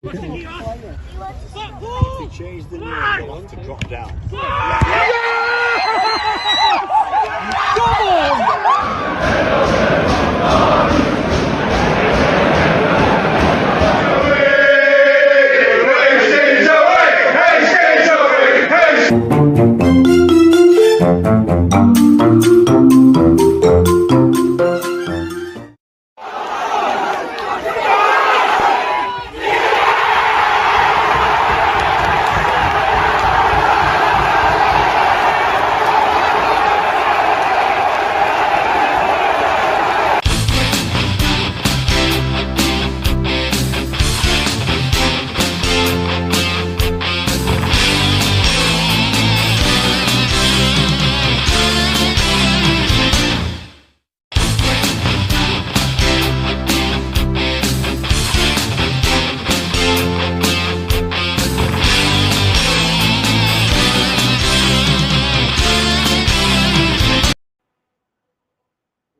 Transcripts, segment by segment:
He changed the name to drop down.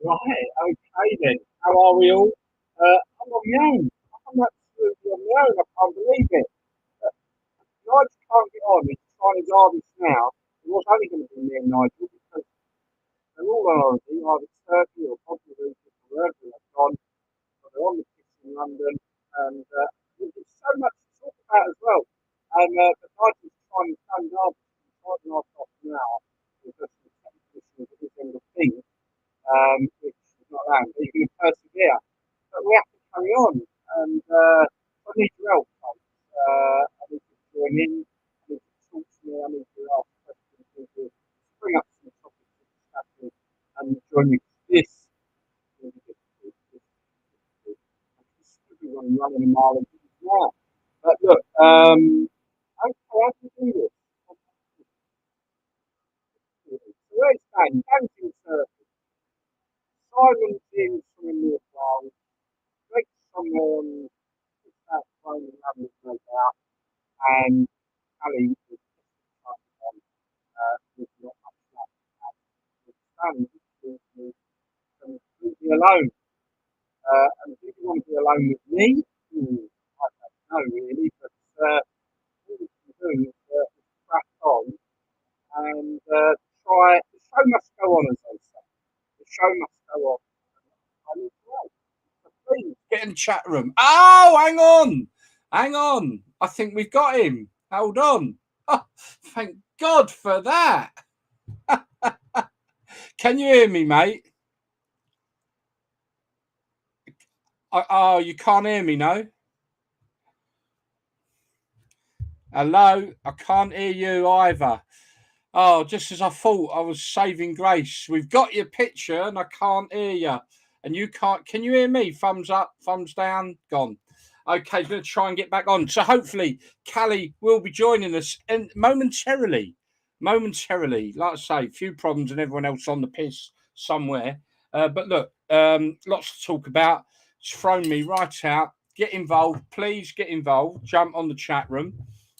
Right, okay then. How are we all? I'm on my own. I'm absolutely on my own. I can't believe it. Nigel can't get on. He's trying his hardest now. It was only going to be me and Nigel because they're all on holiday, either Turkey or probably or wherever they've gone. But they're on the pitch in London, and there's so much to talk about as well. And but Nigel's trying to stand up for the half an hour with the technical issues of his end of things. Which is not allowed. But you're going to persevere. But we have to carry on. And I need your help, folks. I need you to join in. I need you to talk to me. I need you to ask questions. I need you to bring up some topics of discussion and join me. This is really difficult. Everyone running a mile of this now. But look, how do you do this? So where it's Dan? Dan's in Turkey. Simon's in from North Wales. Greg's somewhere on that phone and having no doubt. And Ali is just on with not much left. Stan is completely alone. And if you want to be alone with me, I don't know really, but all we can do is crack on and try. The show must go on, as they say. The show must go on. I need to know. So please get in the chat room. Oh, hang on. I think we've got him. Hold on. Oh, thank God for that. Can you hear me, mate? Oh, you can't hear me, no? Hello? I can't hear you either. Oh, just as I thought, I was saving grace. We've got your picture and I can't hear you. And you can't. Can you hear me? Thumbs up, thumbs down, gone. Okay, going to try and get back on. So hopefully Callie will be joining us and momentarily. Like I say, a few problems and everyone else on the piss somewhere. But look, lots to talk about. It's thrown me right out. Get involved. Please get involved. Jump on the chat room.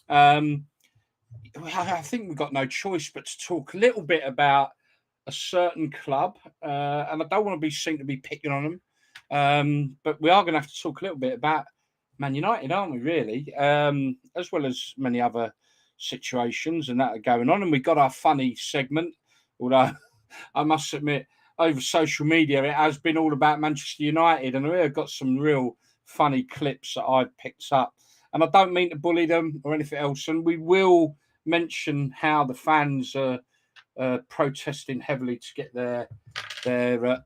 I think we've got no choice but to talk a little bit about a certain club. And I don't want to be seen to be picking on them. But we are going to have to talk a little bit about Man United, aren't we, really? As well as many other situations and that are going on. And we've got our funny segment, although I must admit, over social media, it has been all about Manchester United. And we've got some real funny clips that I've picked up. And I don't mean to bully them or anything else. And we will mention how the fans are protesting heavily to get their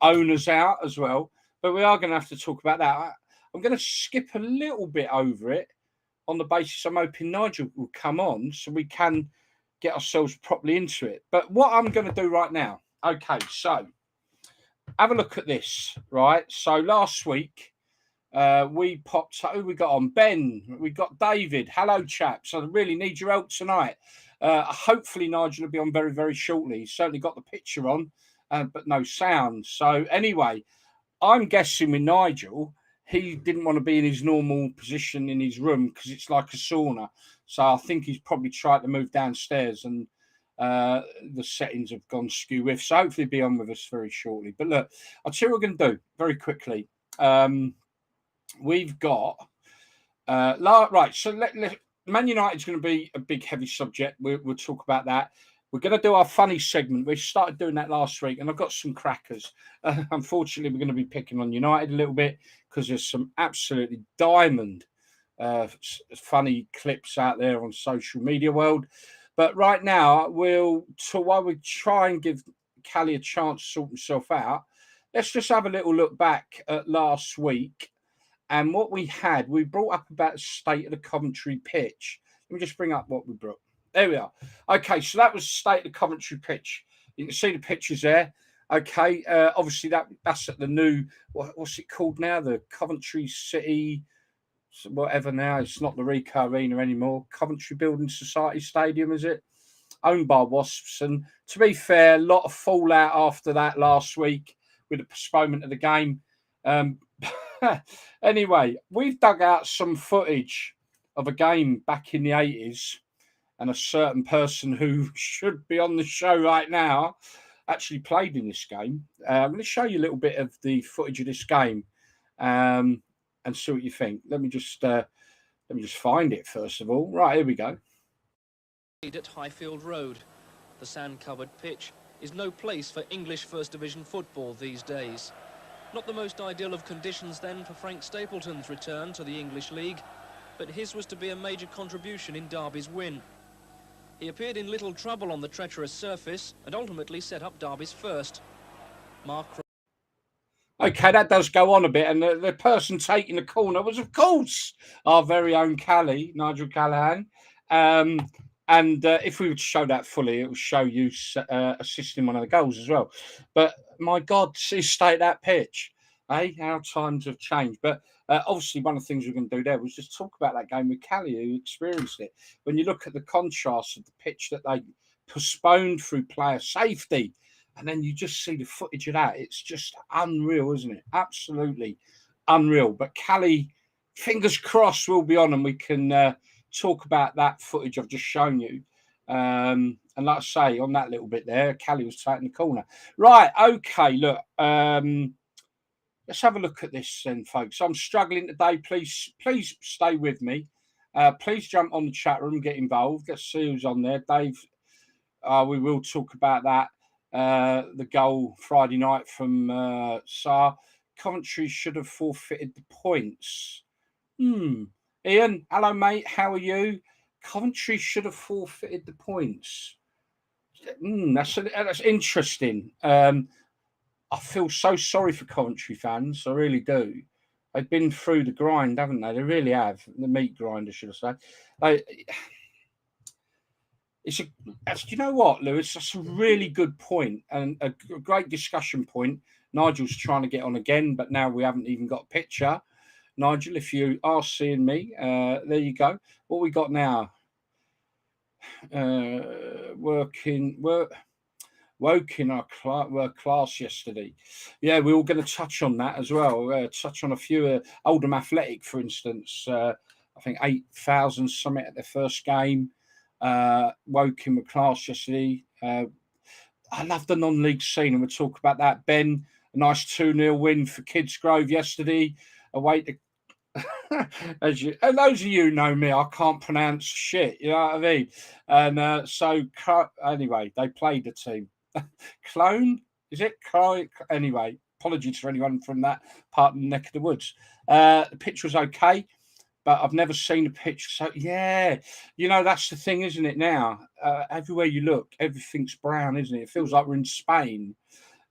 owners out as well. But we are going to have to talk about that. I'm going to skip a little bit over it on the basis I'm hoping Nigel will come on so we can get ourselves properly into it. But what I'm going to do right now, okay, so have a look at this, right? So last week, we popped, who we got on? Ben, we got David. Hello, chaps. I really need your help tonight. Hopefully, Nigel will be on very, very shortly. He's certainly got the picture on, but no sound. So anyway, I'm guessing with Nigel, he didn't want to be in his normal position in his room because it's like a sauna. So I think he's probably tried to move downstairs and the settings have gone skew with. So hopefully he'll be on with us very shortly. But look, I'll tell you what we're going to do very quickly. We've got Right, so Man United's going to be a big, heavy subject. We'll talk about that. We're going to do our funny segment. We started doing that last week, and I've got some crackers. Unfortunately, we're going to be picking on United a little bit because there's some absolutely diamond funny clips out there on social media world. But right now, while we try and give Callie a chance to sort himself out, let's just have a little look back at last week. And what we brought up about the state of the Coventry pitch. Let me just bring up what we brought. There we are. Okay, so that was the state of the Coventry pitch. You can see the pictures there. Okay, obviously that's at the new, what's it called now? The Coventry City, whatever now. It's not the Ricoh Arena anymore. Coventry Building Society Stadium, is it? Owned by Wasps. And to be fair, a lot of fallout after that last week with the postponement of the game. Anyway, we've dug out some footage of a game back in the 80s, and a certain person who should be on the show right now actually played in this game. I'm going to show you a little bit of the footage of this game and see what you think. Let me just find it first of all. Right, here we go. At Highfield Road, the sand-covered pitch is no place for English First Division football these days. Not the most ideal of conditions then for Frank Stapleton's return to the English League, but his was to be a major contribution in Derby's win. He appeared in little trouble on the treacherous surface and ultimately set up Derby's first. Okay, that does go on a bit, and the person taking the corner was, of course, our very own Callie, Nigel Callaghan. And if we were to show that fully, it will show you assisting one of the goals as well. But my God, see state of that pitch. How times have changed. But obviously, one of the things we're going to do there was just talk about that game with Callie, who experienced it. When you look at the contrast of the pitch that they postponed through player safety, and then you just see the footage of that, it's just unreal, isn't it? Absolutely unreal. But Callie, fingers crossed, will be on, and we can talk about that footage I've just shown you. And like I say, on that little bit there, Callie was taking the corner. Right, okay, look. Let's have a look at this then, folks. I'm struggling today. Please stay with me. Please jump on the chat room, get involved. Let's see who's on there. Dave, we will talk about that. The goal Friday night from Saar. Coventry should have forfeited the points. Ian, hello, mate. How are you? Coventry should have forfeited the points. That's interesting. I feel so sorry for Coventry fans. I really do. They've been through the grind, haven't they? They really have. The meat grinder, should I say. Do you know what, Lewis? That's a really good point and a great discussion point. Nigel's trying to get on again, but now we haven't even got a picture. Nigel, if you are seeing me, there you go. What we got now? Woke in our class yesterday. Yeah, we're all going to touch on that as well. Touch on a few. Oldham Athletic, for instance. I think 8,000 something at their first game. Woke in the class yesterday. I love the non-league scene, and we'll talk about that. Ben, a nice 2-0 win for Kidsgrove yesterday. Away to and those of you know me, I can't pronounce shit. You know what I mean? And so anyway, they played the team. Clone, is it? Anyway, apologies for anyone from that part of the neck of the woods. The pitch was okay, but I've never seen a pitch. So yeah, that's the thing, isn't it? Now, everywhere you look, everything's brown, isn't it? It feels like we're in Spain.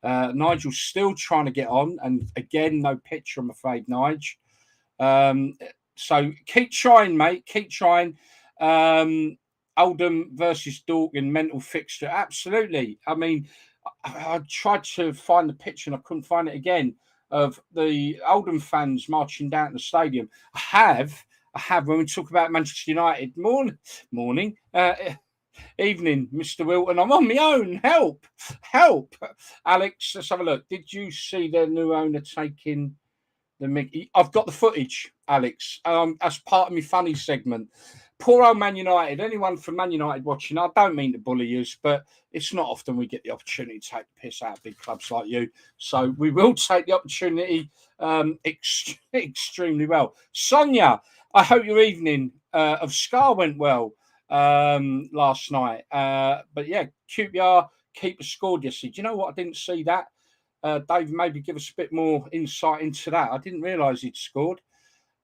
Nigel's still trying to get on, and again, no picture, I'm afraid, Nigel. So keep trying, mate. Keep trying. Oldham versus Dorking, mental fixture. Absolutely. I mean, I tried to find the picture and I couldn't find it again of the Oldham fans marching down to the stadium. I have. When we talk about Manchester United, morning, evening, Mr. Wilton. I'm on my own. Help. Alex, let's have a look. Did you see their new owner taking I've got the footage, Alex, as part of my funny segment. Poor old Man United. Anyone from Man United watching, I don't mean to bully you, but it's not often we get the opportunity to take the piss out of big clubs like you. So we will take the opportunity extremely well. Sonia, I hope your evening of Scar went well last night. But yeah, QPR keeper scored yesterday. Do you know what? I didn't see that. Dave, maybe give us a bit more insight into that. I didn't realise he'd scored.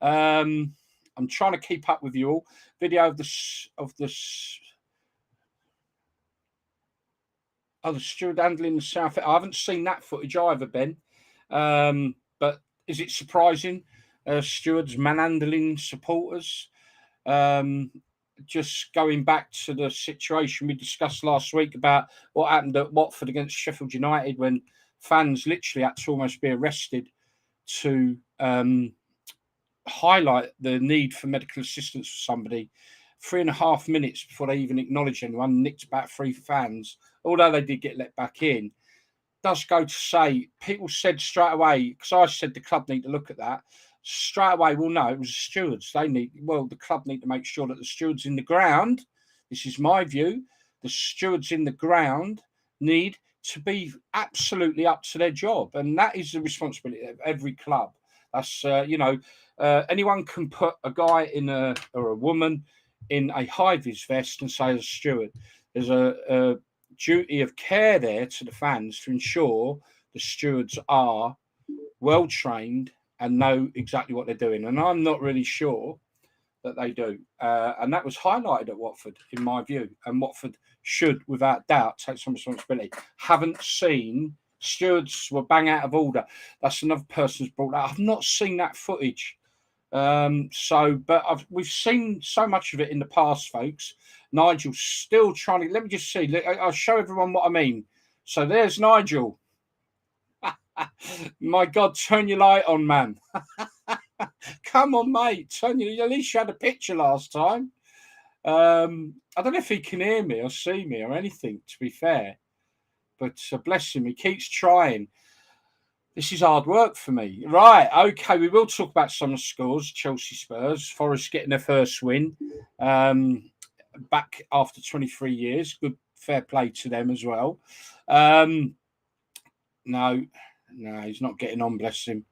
I'm trying to keep up with you all. Video of the steward handling the South. I haven't seen that footage either, Ben. But is it surprising? Stewards manhandling supporters. Just going back to the situation we discussed last week about what happened at Watford against Sheffield United when fans literally had to almost be arrested to highlight the need for medical assistance for somebody 3.5 minutes before they even acknowledged anyone, nicked back 3 fans, although they did get let back in. Does go to say, people said straight away, because I said the club need to look at that, straight away, well, no, it was the stewards. The club need to make sure that the stewards in the ground, this is my view, the stewards in the ground need to be absolutely up to their job. And that is the responsibility of every club. That's, anyone can put a guy or a woman in a high-vis vest and say, as a steward, there's a duty of care there to the fans to ensure the stewards are well trained and know exactly what they're doing. And I'm not really sure that they do. And that was highlighted at Watford, in my view. And Watford should, without doubt, take some responsibility. Haven't seen stewards were bang out of order. That's another person's brought that. I've not seen that footage. But we've seen so much of it in the past, folks. Nigel's still trying to. Let me just see. I'll show everyone what I mean. So there's Nigel. My God, turn your light on, man. Come on, mate. At least you had a picture last time. I don't know if he can hear me or see me or anything, to be fair. But bless him, he keeps trying. This is hard work for me. Right, okay, we will talk about some of the scores. Chelsea Spurs, Forest getting their first win back after 23 years. Good, fair play to them as well. No, he's not getting on, bless him.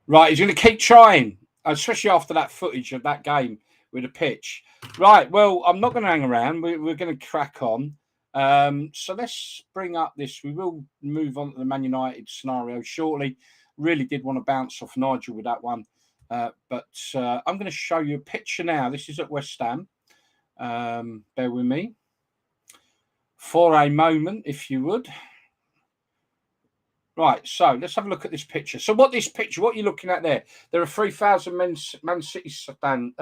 Right, he's going to keep trying, especially after that footage of that game with the pitch. Right, well, I'm not going to hang around. We're going to crack on. So let's bring up this. We will move on to the Man United scenario shortly. Really did want to bounce off Nigel with that one. But I'm going to show you a picture now. This is at West Ham. Bear with me for a moment, if you would. Right, so let's have a look at this picture. So what you're looking at there, there are 3,000 Man City fans.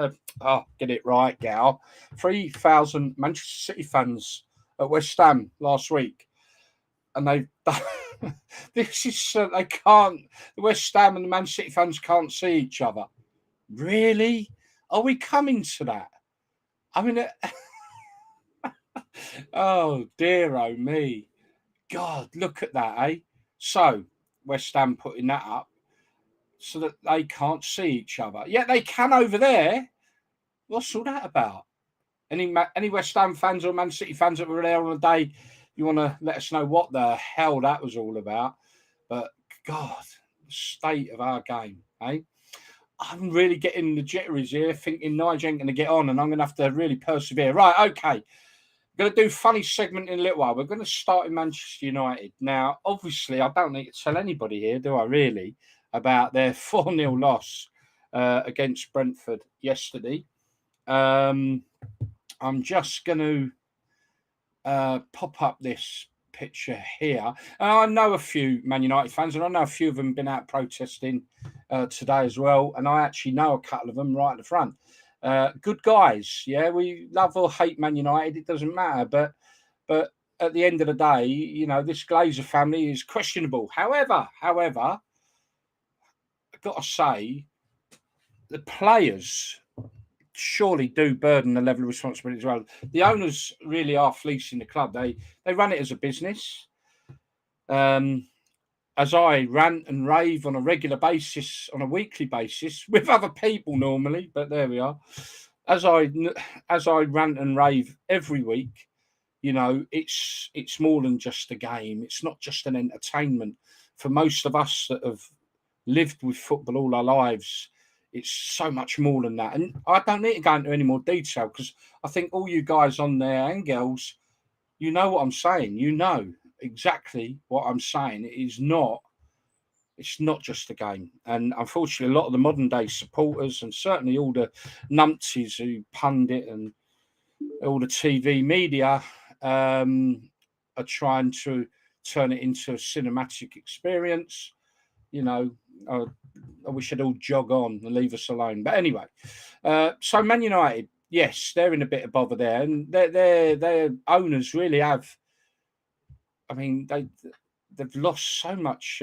Get it right, gal. 3,000 Manchester City fans at West Ham last week. And they've done, this is, they can't, the West Ham and the Man City fans can't see each other. Really? Are we coming to that? I mean, oh dear, oh me. God, look at that, eh? So, West Ham putting that up so that they can't see each other. Yeah, they can over there. What's all that about? Any West Ham fans or Man City fans that were there on the day, you want to let us know what the hell that was all about? But, God, the state of our game, eh? I'm really getting the jitteries here, thinking Nigel ain't going to get on and I'm going to have to really persevere. Right, okay. Going to do funny segment in a little while. We're going to start in Manchester United. Now, obviously, I don't need to tell anybody here, do I really, about their 4-0 loss against Brentford yesterday. I'm just going to pop up this picture here. I know a few Man United fans, and I know a few of them have been out protesting today as well. And I actually know a couple of them right at the front. Good guys, yeah. We love or hate Man United, it doesn't matter. But at the end of the day, you know, this Glazer family is questionable. However, I've got to say, the players surely do burden the level of responsibility as well. The owners really are fleecing the club. They run it as a business. As I rant and rave on a regular basis, on a weekly basis, with other people normally, but there we are. As I rant and rave every week, you know, it's more than just a game. It's not just an entertainment. For most of us that have lived with football all our lives, it's so much more than that. And I don't need to go into any more detail because I think all you guys on there and girls, you know what I'm saying. You know exactly what I'm saying. It's not just a game. And unfortunately, a lot of the modern day supporters and certainly all the numpties who pundit and all the TV media are trying to turn it into a cinematic experience. You know, I wish they'd all jog on and leave us alone. But anyway, so Man United, yes, they're in a bit of bother there, and their owners really have. I mean, they've lost so much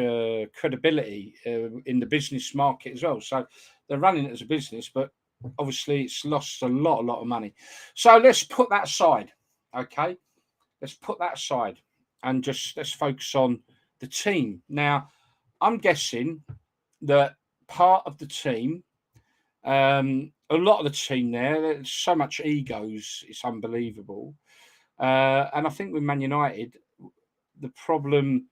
credibility in the business market as well. So they're running it as a business, but obviously it's lost a lot of money. So let's put that aside, okay? Let's put that aside and just let's focus on the team. Now, I'm guessing that part of the team, a lot of the team there's so much egos, it's unbelievable. And I think with Man United, the problem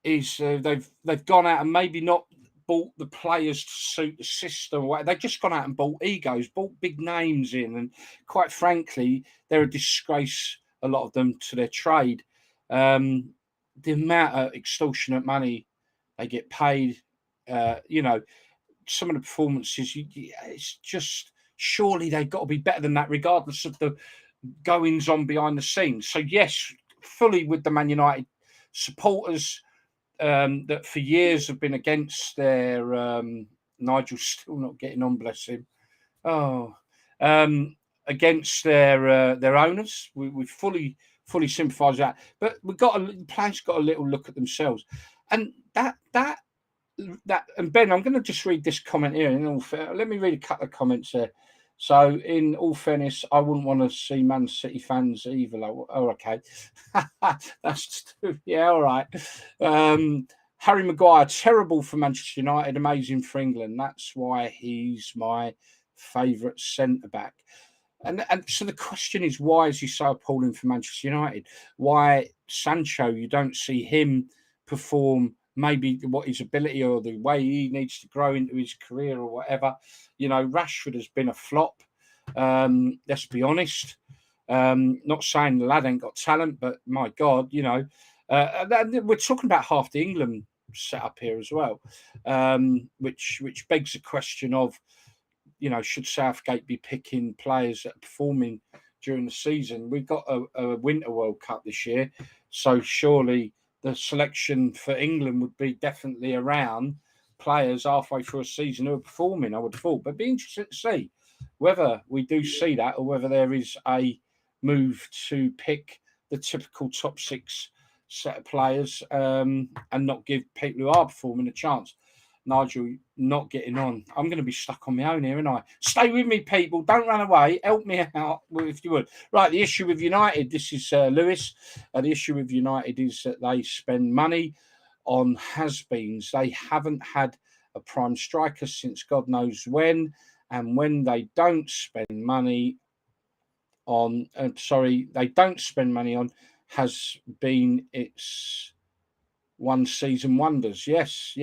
is they've gone out and maybe not bought the players to suit the system. They've just gone out and bought egos, bought big names in, and quite frankly, they're a disgrace. A lot of them to their trade. The amount of extortionate money they get paid, you know, some of the performances, it's just surely they've got to be better than that, regardless of the goings on behind the scenes. So yes, fully with the Man United supporters that for years have been against their Nigel's still not getting on, bless him. Oh, against their owners, we fully sympathise with that. But the players got a little look at themselves, and that. And Ben, I'm going to just read this comment here. Let me read a couple of comments here. So, in all fairness, I wouldn't want to see Man City fans either. Oh, okay. That's yeah, all right. Harry Maguire, terrible for Manchester United, amazing for England. That's why he's my favourite centre back. And so the question is, why is he so appalling for Manchester United? Why Sancho? You don't see him perform maybe what his ability or the way he needs to grow into his career or whatever. You know, Rashford has been a flop. Let's be honest. Not saying the lad ain't got talent, but my God, you know, we're talking about half the England setup here as well, which begs the question of, you know, should Southgate be picking players that are performing during the season? We've got a Winter World Cup this year, so surely the selection for England would be definitely around players halfway through a season who are performing, I would have thought. But be interested to see whether we do see that or whether there is a move to pick the typical top six set of players and not give people who are performing a chance. Nigel, not getting on. I'm going to be stuck on my own here, aren't I? Stay with me, people. Don't run away. Help me out if you would. Right, the issue with United, this is Lewis. The issue with United is that they spend money on has-beens. They haven't had a prime striker since God knows when. And when they don't spend money on, has been its one season wonders. Yes.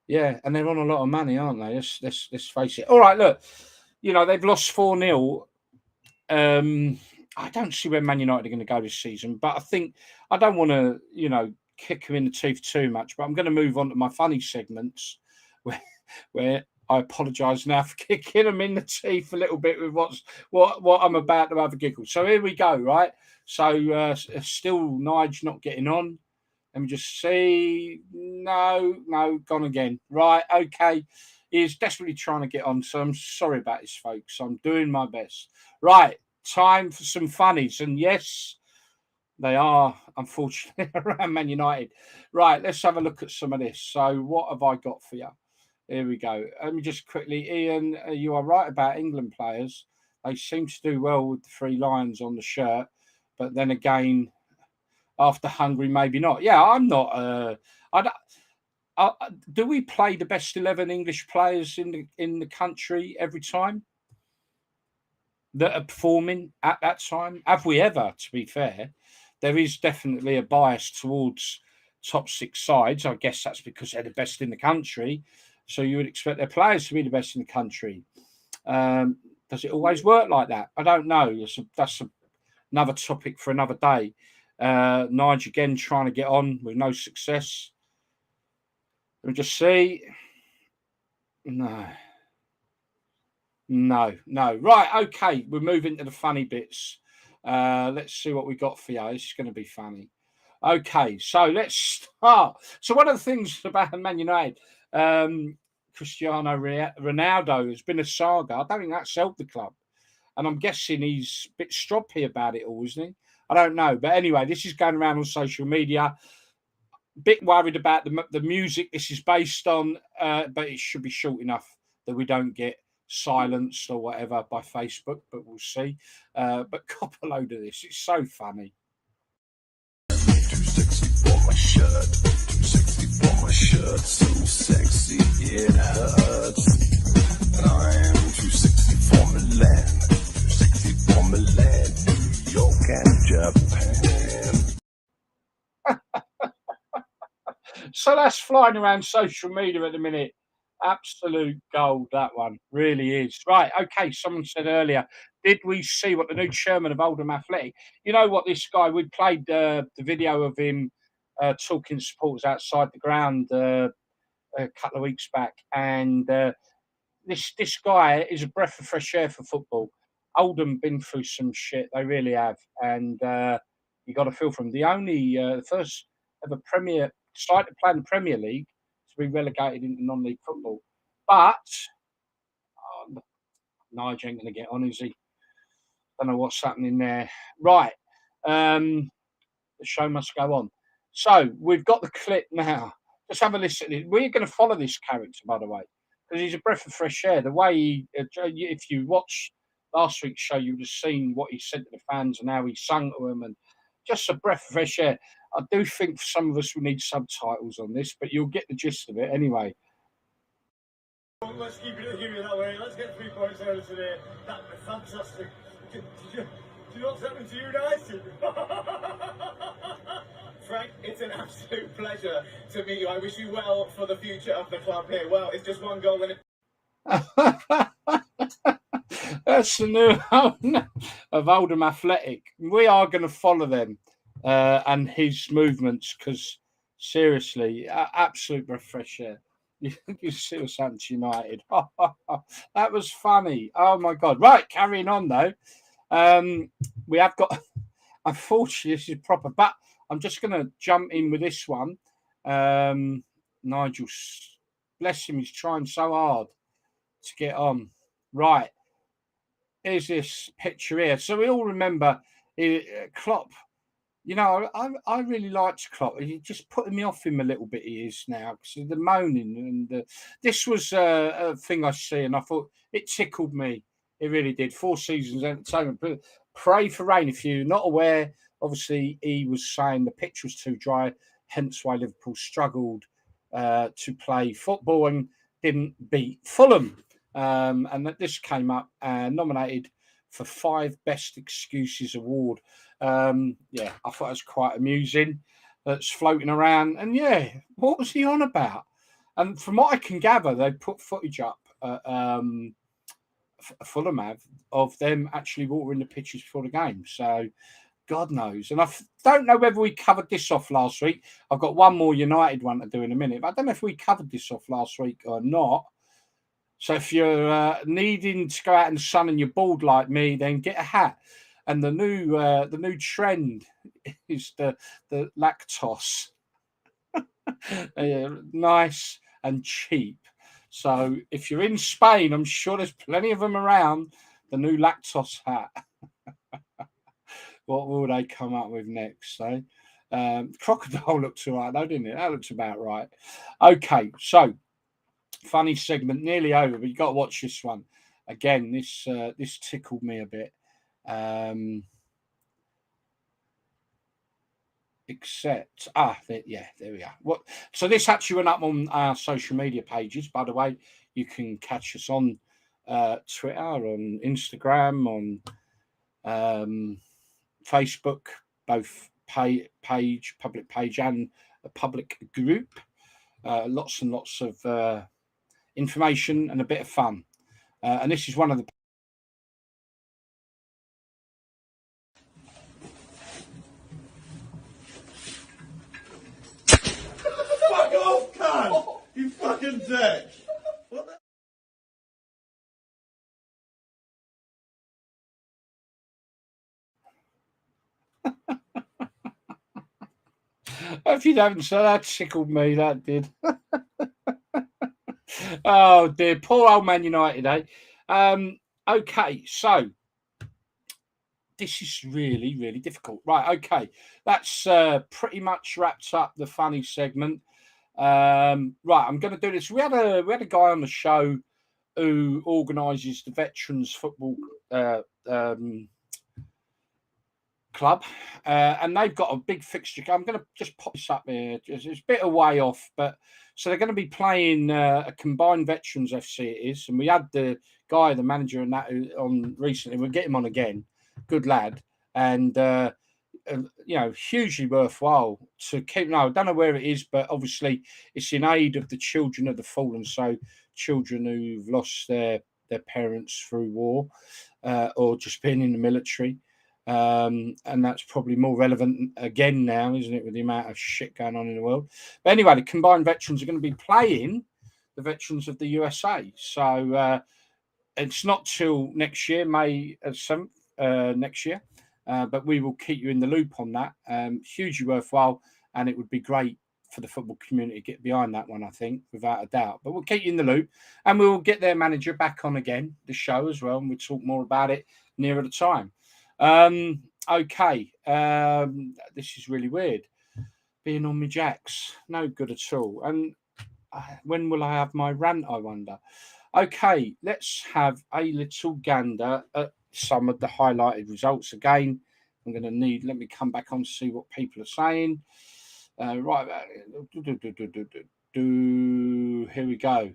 Yeah, and they're on a lot of money, aren't they? Let's face it. All right, look, you know, they've lost 4-0. I don't see where Man United are going to go this season, but I think I don't want to, you know, kick them in the teeth too much, but I'm going to move on to my funny segments where I apologise now for kicking them in the teeth a little bit with what I'm about to have a giggle. So here we go, right? So still Nige not getting on. Let me just see. No, gone again. Right, okay. He's desperately trying to get on, so I'm sorry about this, folks. I'm doing my best. Right, time for some funnies. And yes, they are, unfortunately, around Man United. Right, let's have a look at some of this. So what have I got for you? Here we go. Let me just quickly, Ian, you are right about England players. They seem to do well with the 3 lions on the shirt. But then again, after Hungary, maybe not. Yeah, I'm not. Do we play the best 11 English players in the country every time that are performing at that time? Have we ever? To be fair, there is definitely a bias towards top 6 sides. I guess that's because they're the best in the country. So you would expect their players to be the best in the country. Does it always work like that? I don't know. That's another topic for another day. Nigel again trying to get on with no success. Let me just see. No. Right, okay. We're moving to the funny bits. Let's see what we got for you. This is going to be funny. Okay, so let's start. So one of the things about Man United, Cristiano Ronaldo has been a saga. I don't think that's helped the club. And I'm guessing he's a bit stroppy about it all, isn't he? I don't know. But anyway, this is going around on social media. Bit worried about the music this is based on, but it should be short enough that we don't get silenced or whatever by Facebook, but we'll see. But cop a load of this. It's so funny. Too sexy for my shirt. Too sexy for my shirt. So sexy it hurts. And I am too sexy for Milan. Too sexy for Milan. New York and Japan. So that's flying around social media at the minute. Absolute gold, that one. Really is. Right, okay, someone said earlier, did we see what the new chairman of Oldham Athletic? You know what, this guy, we played the video of him talking to supporters outside the ground a couple of weeks back, and this guy is a breath of fresh air for football. Oldham been through some shit, they really have, and you got to feel for them. The only first ever Premier side to play in the Premier League to be relegated into non-league football, but Nigel ain't going to get on, is he? Don't know what's happening there. Right, the show must go on. So we've got the clip now. Just have a listen. We're going to follow this character, by the way, because he's a breath of fresh air. The way he, if you watch last week's show, you would have seen what he said to the fans and how he sung to them, and just a breath of fresh air. I do think for some of us we need subtitles on this, but you'll get the gist of it anyway. Let's keep it that way. Let's get 3 points out of today. That'd be fantastic. Do you know what's happening to you guys? Frank, it's an absolute pleasure to meet you. I wish you well for the future of the club here. Well, it's just one goal and That's the new owner of Oldham Athletic. We are going to follow them and his movements because, seriously, absolute fresh air. You see what's happened to United. That was funny. Oh, my God. Right, carrying on, though. We have got, unfortunately, this is proper, but I'm just going to jump in with this one. Nigel, bless him, he's trying so hard to get on. Right. Here's this picture here. So we all remember Klopp. You know, I really liked Klopp. He just putting me off him a little bit. He is now because the moaning and this was a thing I see, and I thought it tickled me. It really did. 4 seasons entertainment. But pray for rain. If you're not aware, obviously he was saying the pitch was too dry, hence why Liverpool struggled to play football and didn't beat Fulham. And that this came up nominated for 5 Best Excuses Award. Yeah, I thought it was quite amusing. That's floating around, and yeah, what was he on about? And from what I can gather, they put footage up Fulham have of them actually watering the pitches before the game. So God knows. And I don't know whether we covered this off last week. I've got one more United one to do in a minute, but I don't know if we covered this off last week or not. So if you're needing to go out in the sun and you're bored like me, then get a hat. And the new trend is the lactose, nice and cheap. So if you're in Spain, I'm sure there's plenty of them around. The new lactose hat. What will they come up with next? So crocodile looked all right, though, didn't it? That looks about right. Okay, so funny segment nearly over, but you got to watch this one again. This tickled me a bit. Except there we are. What? So this actually went up on our social media pages. By the way, you can catch us on Twitter, on Instagram, on Facebook, both public page and a public group. Lots and lots of information and a bit of fun. And this is one of the. Fuck off, cunt! You fucking dick! What the? If you haven't said that, tickled me. That did. Oh dear, poor old Man United, eh? Okay, so this is really, really difficult. Right, okay, that's pretty much wraps up the funny segment. Right, I'm going to do this. We had a guy on the show who organises the Veterans Football club, and they've got a big fixture. I'm going to just pop this up here. It's a bit away off, but so they're going to be playing a combined Veterans FC. It is, and we had the guy, the manager, and that on recently. We'll get him on again. Good lad, and hugely worthwhile to keep. No, I don't know where it is, but obviously it's in aid of the children of the fallen. So children who've lost their parents through war or just being in the military. And that's probably more relevant again now, isn't it, with the amount of shit going on in the world. But anyway, the combined veterans are going to be playing the veterans of the USA. So it's not till next year, May 7th next year. But we will keep you in the loop on that. Hugely worthwhile, and it would be great for the football community to get behind that one, I think, without a doubt. But we'll keep you in the loop, and we will get their manager back on again, the show as well, and we'll talk more about it nearer the time. Okay, this is really weird. Being on my jacks, no good at all. And when will I have my rant, I wonder? Okay, let's have a little gander at some of the highlighted results again. I'm going to let me come back on to see what people are saying. Right, here we go.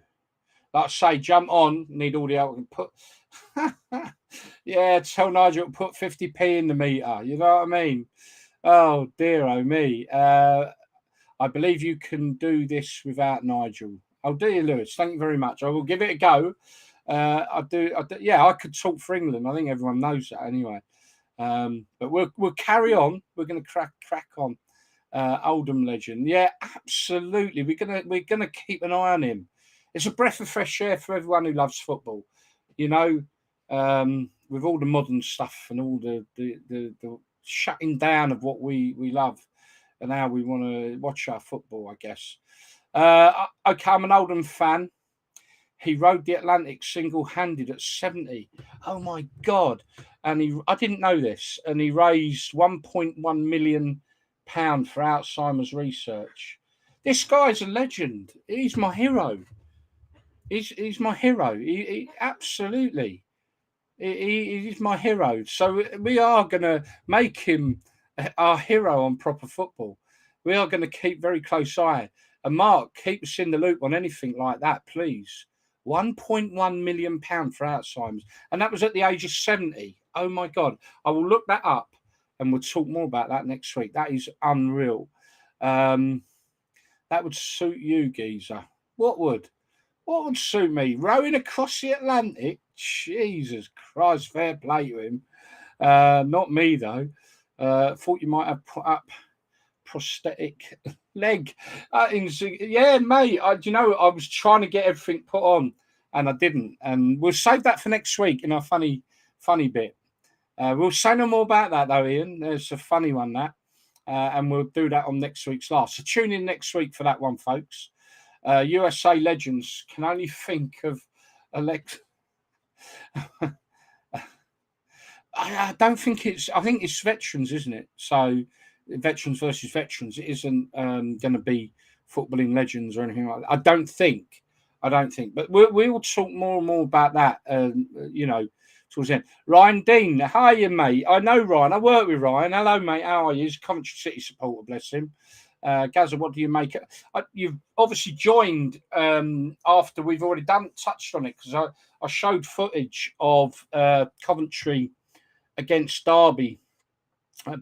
Like I say, jump on, need all the help I can put. Yeah, tell Nigel to put 50p in the meter. You know what I mean? Oh, dear, oh me. I believe you can do this without Nigel. Oh, dear, Lewis. Thank you very much. I will give it a go. I do. Yeah, I could talk for England. I think everyone knows that anyway. But we'll carry on. We're going to crack on. Oldham legend. Yeah, absolutely. We're gonna keep an eye on him. It's a breath of fresh air for everyone who loves football. You know, with all the modern stuff and all the shutting down of what we love and how we want to watch our football, I guess. Okay, I'm an Oldham fan. He rode the Atlantic single-handed at 70. Oh my God! And I didn't know this. And he raised 1.1 million pound for Alzheimer's research. This guy's a legend. He's my hero. He's my hero. He absolutely. He's my hero. So we are going to make him our hero on proper football. We are going to keep very close eye. And Mark, keep us in the loop on anything like that, please. 1.1 million pound for Alzheimer's, and that was at the age of 70. Oh my God! I will look that up, and we'll talk more about that next week. That is unreal. That would suit you, geezer. What would suit me? Rowing across the Atlantic? Jesus Christ, fair play to him. Not me though. Thought you might have put up prosthetic leg. Yeah, mate. Do you know, I was trying to get everything put on, and I didn't. And we'll save that for next week in our funny bit. We'll say no more about that though, Ian. There's a funny one that, and we'll do that on next week's last. So tune in next week for that one, folks. USA legends can only think of Alex. I don't think I think it's veterans, isn't it? So veterans versus veterans. It isn't going to be footballing legends or anything like that. I don't think. But we'll talk more and more about that. Towards the end. Ryan Dean, how are you, mate? I know Ryan. I work with Ryan. Hello, mate. How are you? He's a Coventry City supporter, bless him. Gazza, what do you make? You've obviously joined after we've already touched on it, because I showed footage of Coventry against Derby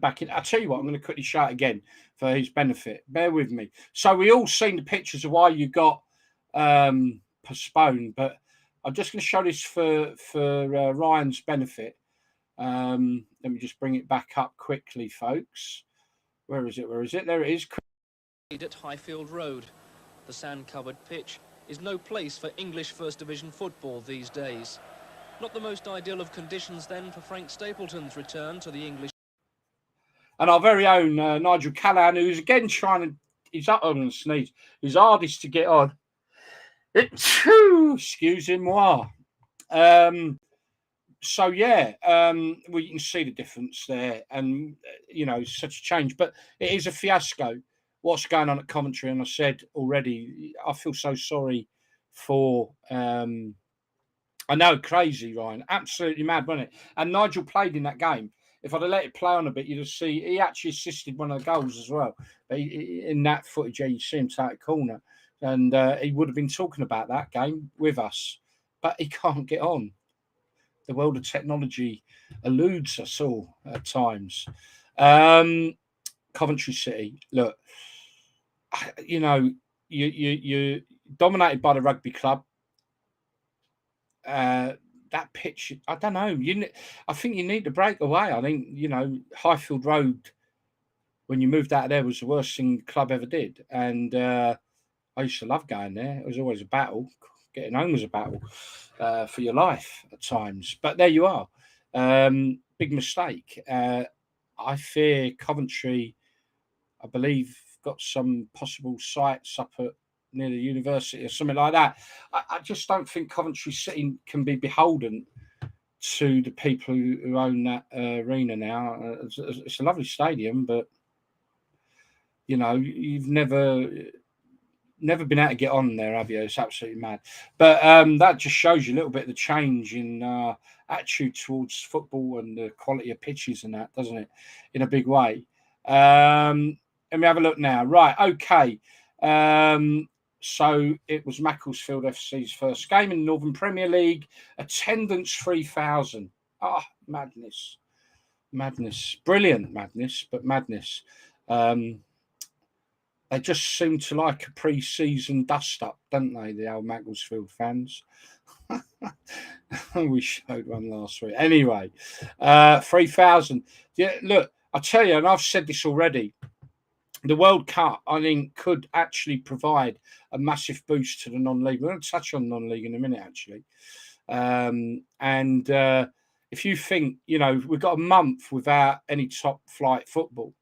back in. I'll tell you what, I'm going to quickly show it again for his benefit. Bear with me. So we all seen the pictures of why you got postponed. But I'm just going to show this for Ryan's benefit. Let me just bring it back up quickly, folks. Where is it? Where is it? There it is. At Highfield Road, the sand-covered pitch is no place for English First Division football these days. Not the most ideal of conditions then for Frank Stapleton's return to the English. And our very own Nigel Callahan, who's again he's up on the sneeze, his hardest to get on. Excusez-moi. So yeah, well, you can see the difference there, and such a change. But it is a fiasco what's going on at Coventry, and I said already, I feel so sorry for. I know, crazy, Ryan, absolutely mad, wasn't it? And Nigel played in that game. If I'd have let it play on a bit, you'd have seen he actually assisted one of the goals as well. But in that footage, you see him take a corner, and he would have been talking about that game with us, but he can't get on. The world of technology eludes us all at times. Coventry City, look, you're dominated by the rugby club. That pitch, I don't know. I think you need to break away. I think Highfield Road, when you moved out of there, was the worst thing the club ever did. And I used to love going there. It was always a battle. Getting home was a battle for your life at times. But there you are. Big mistake. I fear Coventry, I believe, got some possible sites up at near the university or something like that. I just don't think Coventry City can be beholden to the people who own that arena now. It's a lovely stadium, but you've never been able to get on there, have you? It's absolutely mad. But that just shows you a little bit of the change in attitude towards football and the quality of pitches and that, doesn't it? In a big way. Let me have a look now. Right, okay. So it was Macclesfield FC's first game in the Northern Premier League. Attendance 3,000. Madness. Brilliant madness, but madness. They just seem to like a pre-season dust-up, don't they, the old Macclesfield fans? We showed one last week. Anyway, 3,000. Yeah, look, I tell you, and I've said this already, the World Cup, I think, could actually provide a massive boost to the non-league. We're going to touch on non-league in a minute, actually. If you think, we've got a month without any top-flight football,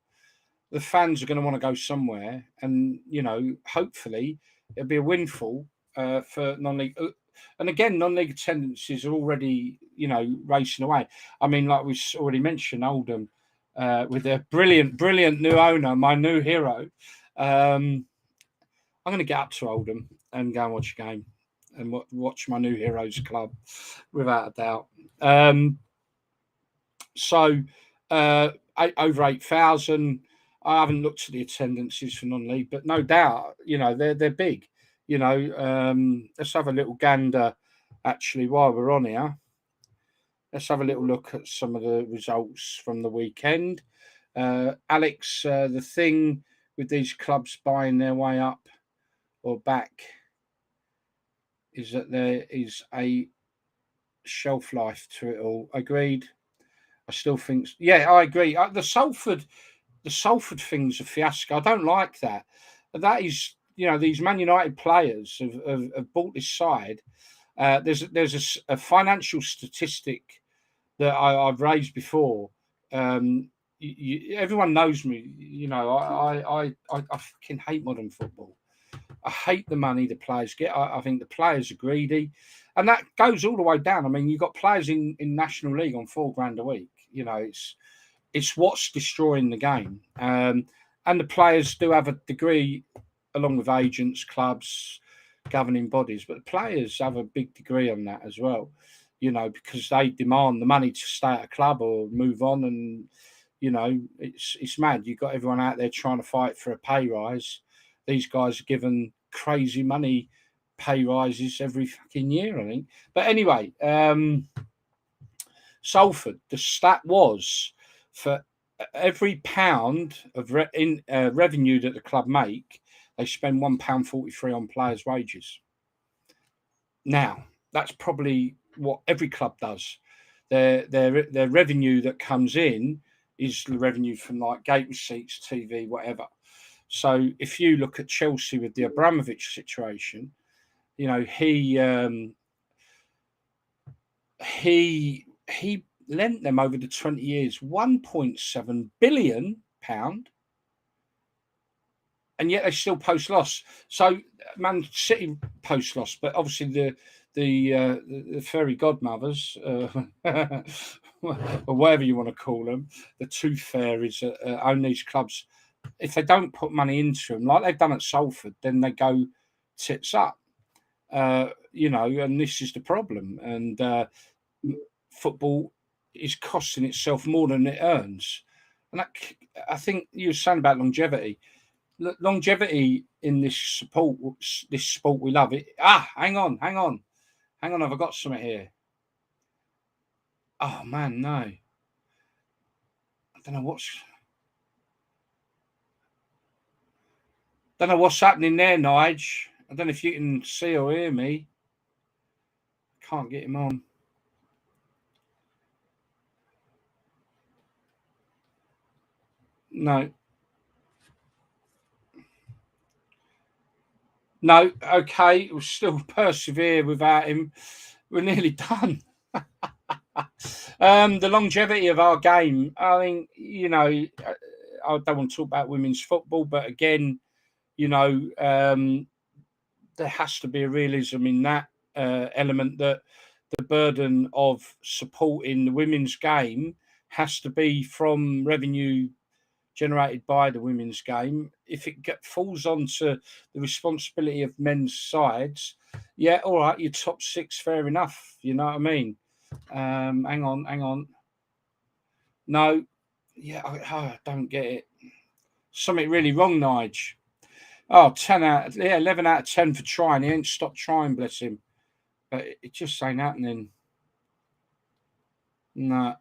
the fans are going to want to go somewhere, and hopefully it'll be a windfall for non-league. And again, non-league attendances are already racing away. I mean, like we've already mentioned, Oldham with their brilliant new owner, my new hero. I'm going to get up to Oldham and go and watch a game and watch my new heroes club, without a doubt. So over 8,000. I haven't looked at the attendances for non-league, but no doubt, they're big. Let's have a little gander, actually, while we're on here. Let's have a little look at some of the results from the weekend. Alex, the thing with these clubs buying their way up or back is that there is a shelf life to it all. Agreed. I still think, yeah, I agree. The Salford thing's a fiasco. I don't like that. That is, these Man United players have bought this side. There's a financial statistic that I've raised before. Everyone knows me. I fucking hate modern football. I hate the money the players get. I think the players are greedy, and that goes all the way down. I mean, you've got players in National League on $4,000 a week. It's what's destroying the game. And the players do have a degree, along with agents, clubs, governing bodies, but the players have a big degree on that as well, because they demand the money to stay at a club or move on. And, it's mad. You've got everyone out there trying to fight for a pay rise. These guys are given crazy money pay rises every fucking year, I think. But anyway, Salford, the stat was for every pound of revenue that the club make, they spend £1.43 on players' wages. Now, that's probably what every club does. Their revenue that comes in is the revenue from like gate receipts, TV, whatever. So if you look at Chelsea with the Abramovich situation, you know, he lent them over the 20 years £1.7 billion, and yet they still post loss. So Man City post loss, but obviously the fairy godmothers, or whatever you want to call them, the tooth fairies that own these clubs, if they don't put money into them like they've done at Salford, then they go tits up. You know, and this is the problem. And football is costing itself more than it earns. And that, I think you were saying about longevity. Longevity in this sport we love. Hang on. Have I got something here? Oh man, no. I don't know what's happening there, Nige. I don't know if you can see or hear me. Can't get him on. No. Okay, we'll still persevere without him. We're nearly done. The longevity of our game. I mean, you know, I don't want to talk about women's football, but again, you know, there has to be a realism in that element that the burden of supporting the women's game has to be from revenue generated by the women's game. If it falls onto the responsibility of men's sides, yeah, all right, you're top six, fair enough. You know what I mean? Hang on. No, yeah, I don't get it. Something really wrong, Nige. Oh, 11 out of 10 for trying. He ain't stopped trying, bless him. But it just ain't happening. No.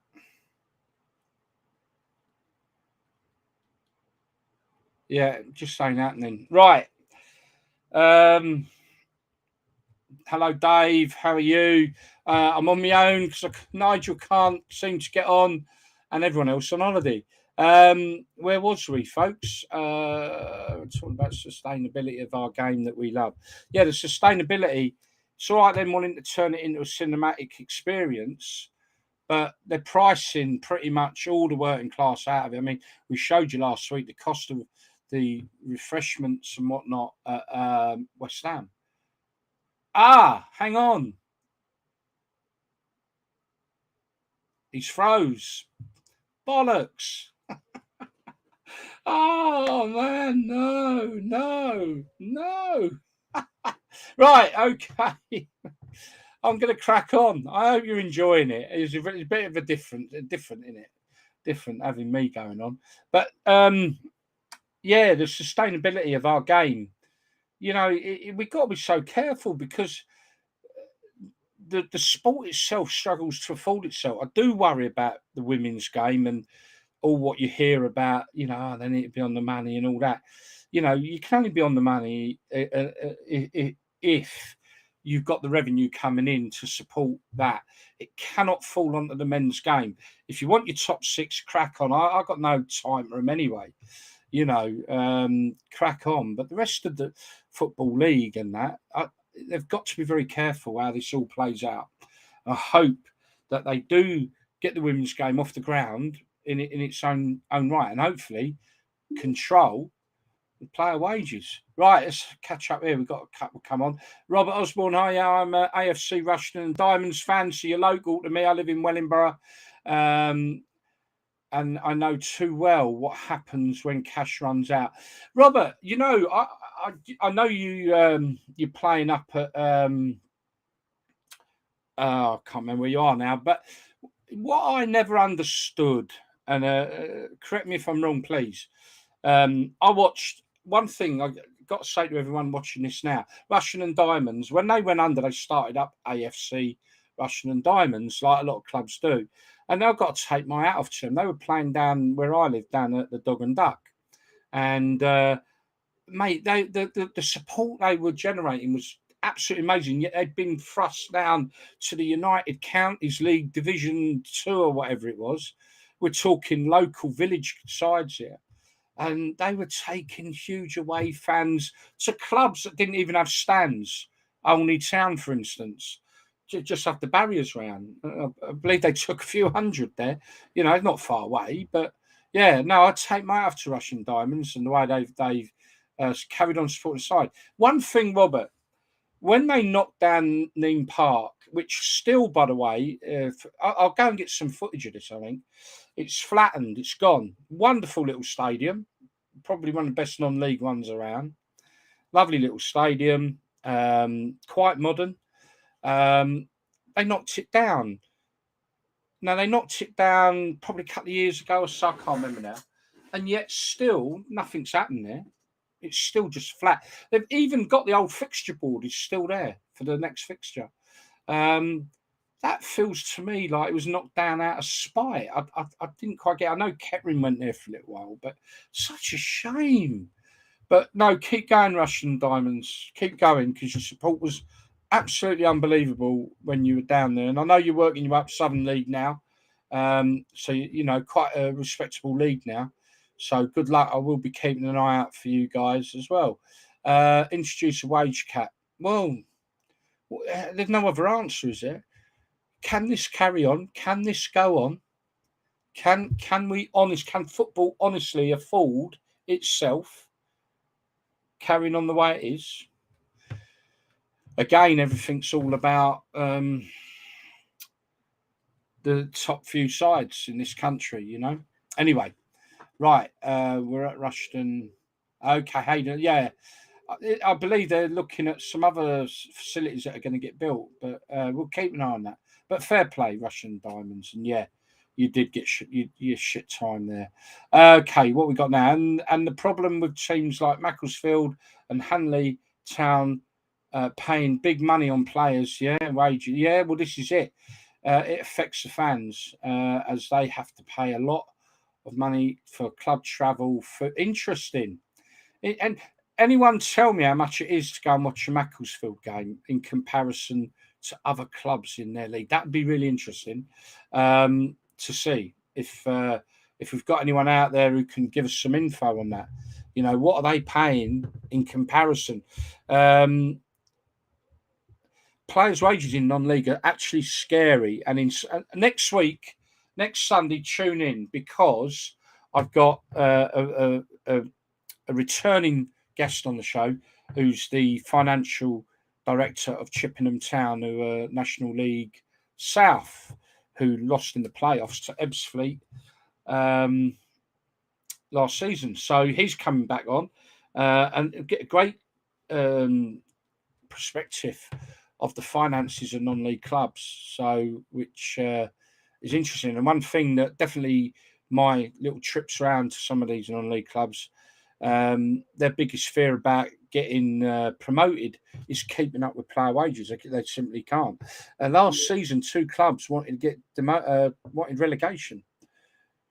Yeah, just ain't happening. Right. Hello, Dave. How are you? I'm on my own because Nigel can't seem to get on, and everyone else on holiday. Where was we, folks? We're talking about sustainability of our game that we love. Yeah, the sustainability. It's all right then wanting to turn it into a cinematic experience, but they're pricing pretty much all the working class out of it. I mean, we showed you last week the cost of the refreshments and whatnot at West Ham. Hang on. He's froze. Bollocks. Oh, man. No. Right. Okay. I'm going to crack on. I hope you're enjoying it. It's a bit of a different in it. Different having me going on. But, yeah, the sustainability of our game. You know, we've got to be so careful because the sport itself struggles to afford itself. I do worry about the women's game and all what you hear about, you know, they need to be on the money and all that. You know, you can only be on the money if you've got the revenue coming in to support that. It cannot fall onto the men's game. If you want your top six, crack on. I got no time for them anyway. You know, crack on. But the rest of the football league and that, they've got to be very careful how this all plays out. I hope that they do get the women's game off the ground in its own right, and hopefully control the player wages. Right, let's catch up here. We've got a couple come on. Robert Osborne, hi, I'm a AFC Rushden and Diamonds fan, so you're local to me. I live in Wellingborough. And I know too well what happens when cash runs out. Robert, you know, I know you you're playing up at I can't remember where you are now, but what I never understood, and correct me if I'm wrong, please. I watched one thing. I got to say to everyone watching this now: Rushden and Diamonds. When they went under, they started up AFC Rushden and Diamonds, like a lot of clubs do. And I've got to take my hat off to them. They were playing down where I live, down at the Dog and Duck, and mate, the support they were generating was absolutely amazing. Yet they'd been thrust down to the United Counties League Division 2 or whatever it was. We're talking local village sides here. And they were taking huge away fans to clubs that didn't even have stands. Only Town, for instance, just have the barriers round. I believe they took a few hundred there. You know, not far away, but yeah, no, I'd take my hat off to Russian Diamonds and the way they've carried on supporting the side. One thing, Robert, when they knocked down Neem Park, which still, by the way, I'll go and get some footage of this, I think. It's flattened, it's gone. Wonderful little stadium, probably one of the best non-league ones around. Lovely little stadium, quite modern. They knocked it down. Now, they knocked it down probably a couple of years ago or so, I can't remember now. And yet still, nothing's happened there. It's still just flat. They've even got the old fixture board is still there for the next fixture. That feels to me like it was knocked down out of spite. I didn't quite get. I know Kettering went there for a little while, but such a shame. But no, keep going, Russian Diamonds. Keep going because your support was absolutely unbelievable when you were down there. And I know you're working your up Southern League now, so you know quite a respectable league now. So good luck. I will be keeping an eye out for you guys as well. Introduce a wage cap. Well, there's no other answer, is there? Can this carry on? Can this go on? Can football honestly afford itself carrying on the way it is? Again, everything's all about the top few sides in this country, you know. Anyway, right, we're at Rushden. Okay, Hayden, yeah. I believe they're looking at some other facilities that are going to get built, but we'll keep an eye on that. But fair play, Russian Diamonds, and yeah, you did get your shit time there. Okay, what we got now, and the problem with teams like Macclesfield and Hanley Town paying big money on players, wages, well, this is it. It affects the fans as they have to pay a lot of money for club travel. For interesting, and anyone tell me how much it is to go and watch a Macclesfield game in comparison to other clubs in their league? That'd be really interesting to see if we've got anyone out there who can give us some info on that. You know, what are they paying in comparison? Players' wages in non-league are actually scary. And next week, next Sunday, tune in because I've got a returning guest on the show who's the financial director of Chippenham Town, who are National League South, who lost in the playoffs to Ebbsfleet last season. So he's coming back on and get a great perspective of the finances of non-league clubs, so which is interesting. And one thing that definitely my little trips around to some of these non-league clubs, their biggest fear about getting promoted is keeping up with player wages. They simply can't. Last season, 2 clubs wanted to get wanted relegation.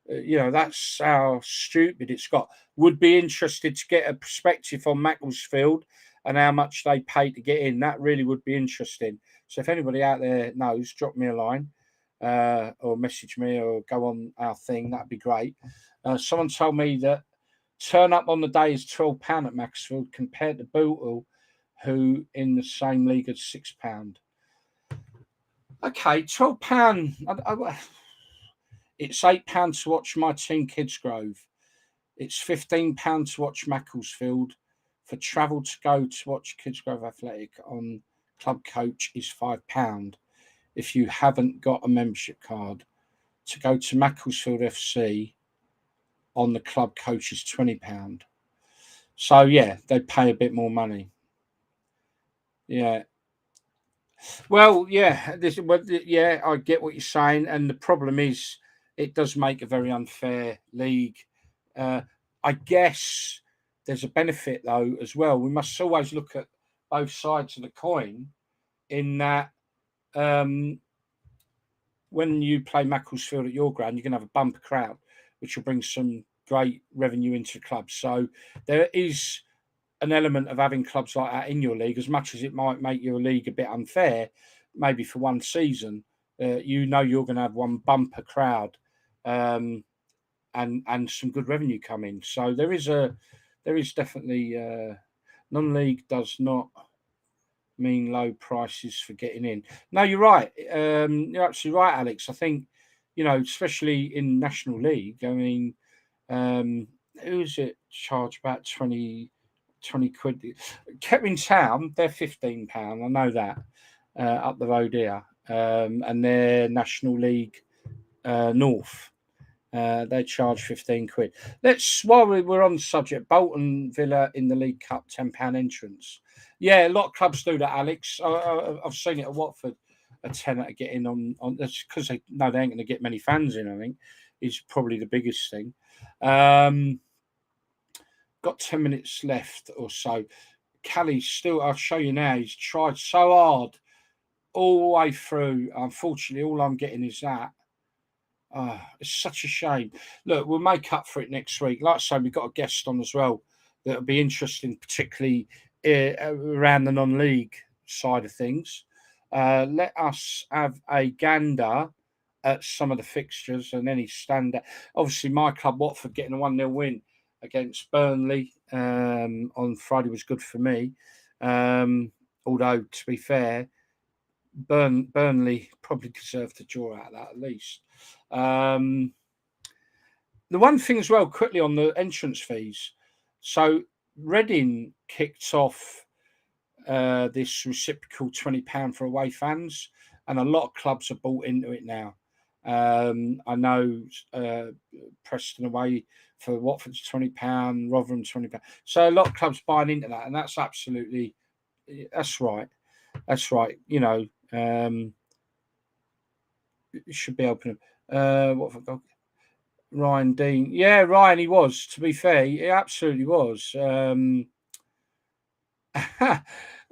You know, that's how stupid it's got. Would be interested to get a perspective on Macclesfield and how much they pay to get in. That really would be interesting. So if anybody out there knows, drop me a line or message me or go on our thing. That'd be great. Someone told me that turn up on the day is £12 at Macclesfield compared to Bootle, who in the same league at £6. Okay, £12. It's £8 to watch my team Kidsgrove. It's £15 to watch Macclesfield. For travel to go to watch Kidsgrove Athletic on Club Coach is £5. If you haven't got a membership card, to go to Macclesfield FC on the Club Coach is £20. So yeah, they pay a bit more money. Yeah. Well, yeah, I get what you're saying, and the problem is, it does make a very unfair league. I guess there's a benefit though as well. We must always look at both sides of the coin. In that, when you play Macclesfield at your ground, you're going to have a bumper crowd, which will bring some great revenue into the club. So there is an element of having clubs like that in your league, as much as it might make your league a bit unfair, maybe for one season. You're going to have one bumper crowd, and some good revenue coming. So there is definitely non-league does not mean low prices for getting in. No, you're right. You're absolutely right, Alex. I think, especially in National League, I mean, who's it charge about 20 quid? Kettering Town, they're £15. I know that, up the road here. And they're National League North. They charge 15 quid. While we're on the subject, Bolton Villa in the League Cup, £10 entrance. Yeah, a lot of clubs do that, Alex. I've seen it at Watford, a tenner to get in on that's because they know they ain't going to get many fans in, I think, is probably the biggest thing. Got 10 minutes left or so. Callie's still, I'll show you now, he's tried so hard all the way through. Unfortunately, all I'm getting is that. It's such a shame. Look, we'll make up for it next week. Like I say, we've got a guest on as well that'll be interesting, particularly around the non-league side of things. Let us have a gander at some of the fixtures and any standout. Obviously, my club, Watford, getting a 1-0 win against Burnley on Friday was good for me. Although, to be fair, Burnley probably deserved to draw out of that at least. The one thing as well, quickly on the entrance fees. So Reading kicked off this reciprocal £20 for away fans, and a lot of clubs are bought into it now. I know Preston away for Watford's £20, Rotherham £20. So a lot of clubs buying into that, and that's right. That's right. It should be open. What have I got? Ryan Dean. Yeah, Ryan, he was. To be fair, he absolutely was.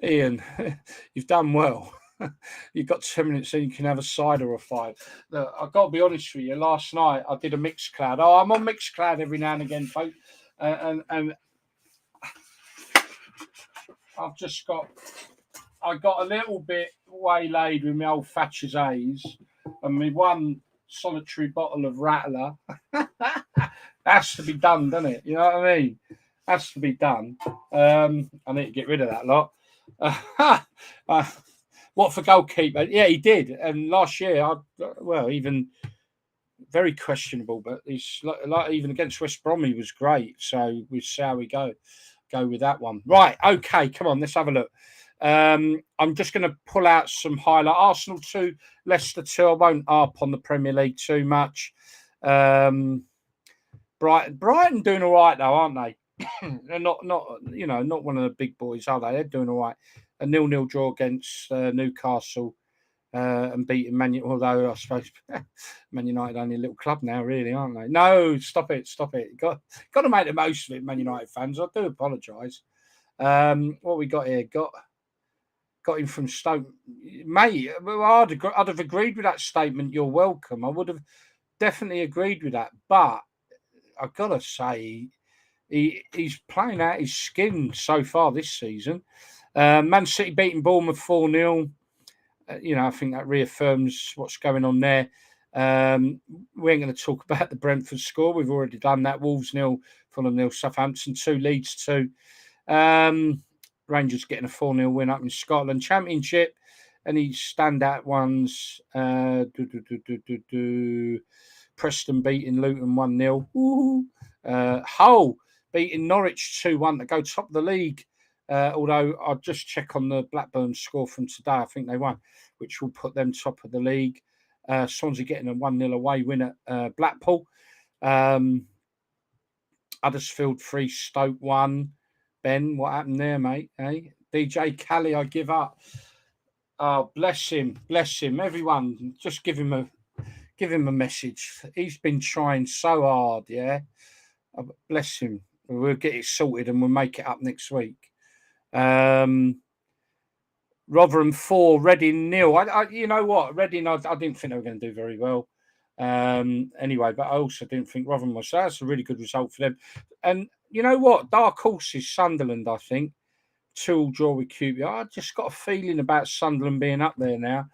Ian, you've done well. You've got 10 minutes and you can have a cider or 5. Look, I've got to be honest with you. Last night I did a Mixcloud. I'm on Mixcloud every now and again, folks. And I got a little bit waylaid with my old Thatcher's A's and my one solitary bottle of Rattler. Has to be done, doesn't it? You know what I mean? Has to be done. I need to get rid of that lot. What for goalkeeper? Yeah, he did. And last year, even very questionable, but he's like even against West Brom, he was great. So we'll see how we go with that one. Right. Okay. Come on. Let's have a look. I'm just going to pull out some highlight. Arsenal 2, Leicester 2. I won't harp on the Premier League too much. Brighton doing all right though, aren't they? They're not one of the big boys, are they? They're doing all right. A 0-0 draw against Newcastle and beating Man United. Although I suppose Man United only a little club now, really, aren't they? No, stop it. Got to make the most of it, Man United fans. I do apologise. What we got here? Got him from Stoke, mate. I'd have agreed with that statement. You're welcome. I would have definitely agreed with that, but I've got to say he's playing out his skin so far this season. Man City beating Bournemouth 4-0. I think that reaffirms what's going on there. We ain't going to talk about the Brentford score. We've already done that. Wolves 0, Fulham 0, Southampton 2, Leeds 2. Rangers getting a 4-0 win up in Scotland. Championship, any standout ones? Preston beating Luton 1-0. Hull beating Norwich 2-1 to go top of the league. Although I'll just check on the Blackburn score from today. I think they won, which will put them top of the league. Swansea getting a 1-0 away win at Blackpool. Huddersfield 3, Stoke 1. Ben, what happened there, mate? Hey, DJ Callie, I give up. Oh, bless him. Everyone, just give him a message. He's been trying so hard, yeah. Bless him. We'll get it sorted and we'll make it up next week. Rotherham 4, Reading 0. You know what? Reading, I didn't think they were going to do very well. Anyway, but I also didn't think Rotherham was. So that's a really good result for them. And you know what? Dark horse is Sunderland, I think. 2 draw with QPR. I just got a feeling about Sunderland being up there now.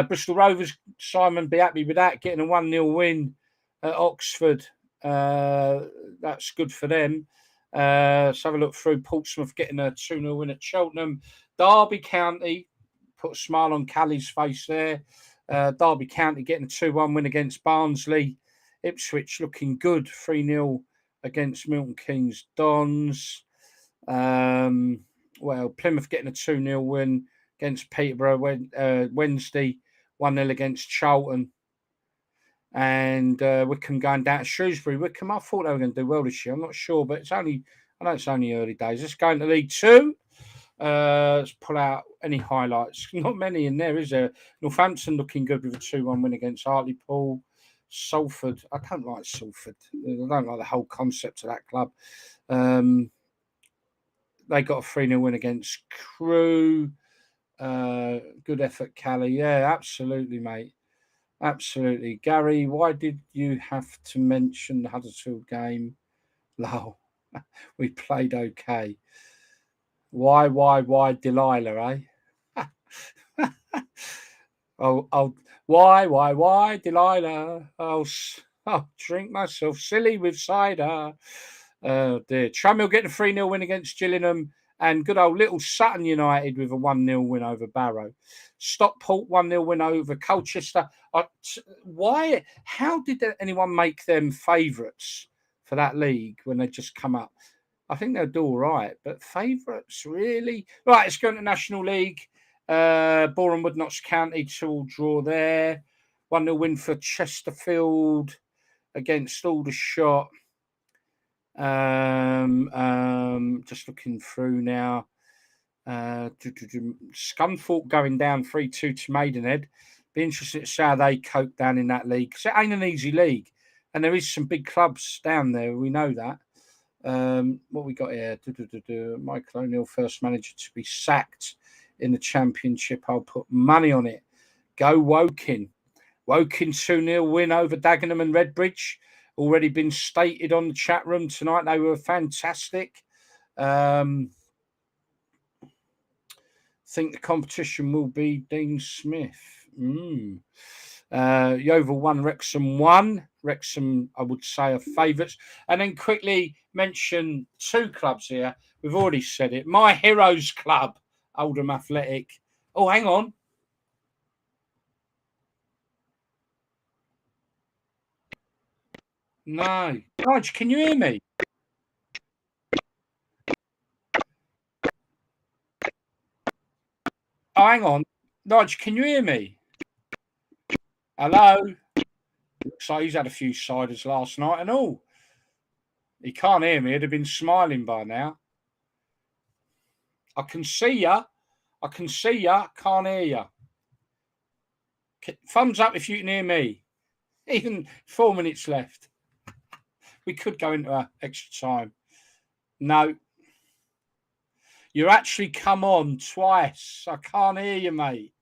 Bristol Rovers, Simon, be happy with that, getting a 1-0 win at Oxford. That's good for them. Let's have a look through. Portsmouth getting a 2-0 win at Cheltenham. Derby County, put a smile on Callie's face there. Derby County getting a 2-1 win against Barnsley. Ipswich looking good, 3-0 against Milton Keynes Dons. Well, Plymouth getting a 2-0 win against Peterborough Wednesday, 1-0 against Charlton. And Wickham going down to Shrewsbury. Wickham, I thought they were going to do well this year. I'm not sure, but I know it's only early days. Let's go into League Two. Let's pull out any highlights. Not many in there, is there? Northampton looking good with a 2-1 win against Hartlepool. Salford, I don't like Salford. I don't like the whole concept of that club. They got a 3-0 win against Crewe. Good effort, Callie. Yeah, absolutely, mate. Absolutely. Gary, why did you have to mention the Huddersfield game? Lol. We played okay. Why, Delilah, eh? Why, Delilah? I'll drink myself silly with cider. Oh dear. Tranmere getting a 3-0 win against Gillingham, and good old little Sutton United with a 1-0 win over Barrow. Stockport 1-0 win over Colchester. Why? How did anyone make them favourites for that league when they just come up? I think they'll do all right, but favourites, really? Right, let's go into National League. Boreham Wood, Notts County, 2-2 draw there. 1-0 win for Chesterfield against Aldershot. Just looking through now. Scunthorpe going down 3-2 to Maidenhead. Be interested to see how they cope down in that league, because it ain't an easy league, and there is some big clubs down there. We know that. What we got here? Michael O'Neill, first manager to be sacked in the Championship. I'll put money on it. Go Woking. Woking 2-0 win over Dagenham and Redbridge. Already been stated on the chat room tonight. They were fantastic. Think the competition will be Dean Smith. Yeovil 1, Wrexham 1. Wrexham, I would say, are favourites. And then quickly mention 2 clubs here. We've already said it. My Heroes Club, Oldham Athletic. Oh, hang on. No. Nigel, can you hear me? Oh, hang on. Nigel, can you hear me? Hello? Looks like he's had a few ciders last night and all. He can't hear me. He'd have been smiling by now. I can see ya. I can see ya. Can't hear ya. Thumbs up if you can hear me. Even 4 minutes left. We could go into extra time. No. You actually come on twice. I can't hear you, mate.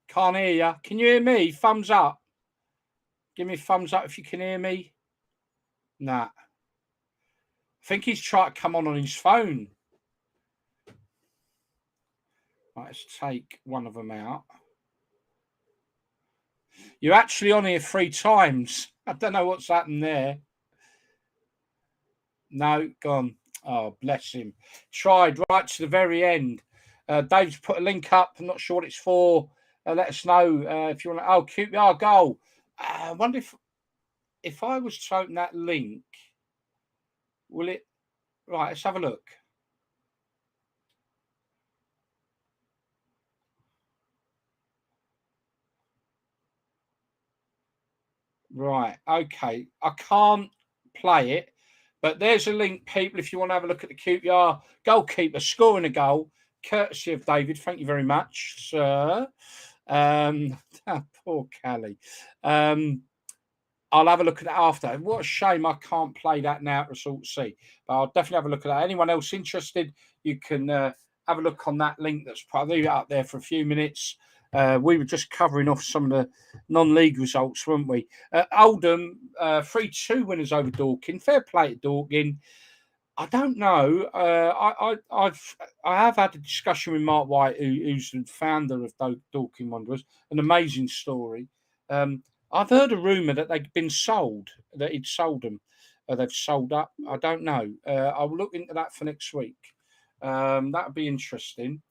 Can't hear you. Can you hear me? Thumbs up. Give me a thumbs up if you can hear me. Nah. I think he's trying to come on his phone. Right, let's take one of them out. You're actually on here 3 times. I don't know what's happened there. No, gone. Oh, bless him. Tried right to the very end. Dave's put a link up. I'm not sure what it's for. Let us know if you want to. Oh, QPR goal. I wonder if I was to open that link, will it? Right, let's have a look. Right, okay. I can't play it, but there's a link, people, if you want to have a look at the QPR goalkeeper scoring a goal, courtesy of David. Thank you very much, sir. Poor Callie. I'll have a look at that after. What a shame I can't play that now at Resort C. But I'll definitely have a look at that. Anyone else interested, you can have a look on that link that's probably up there for a few minutes. We were just covering off some of the non-league results, weren't we? Oldham 3-2 winners over Dorking. Fair play to Dorking. I don't know. I have had a discussion with Mark White, who's the founder of Dorking Wanderers. An amazing story. I've heard a rumor that they'd been sold. That he'd sold them. They've sold up. I don't know. I'll look into that for next week. That'd be interesting.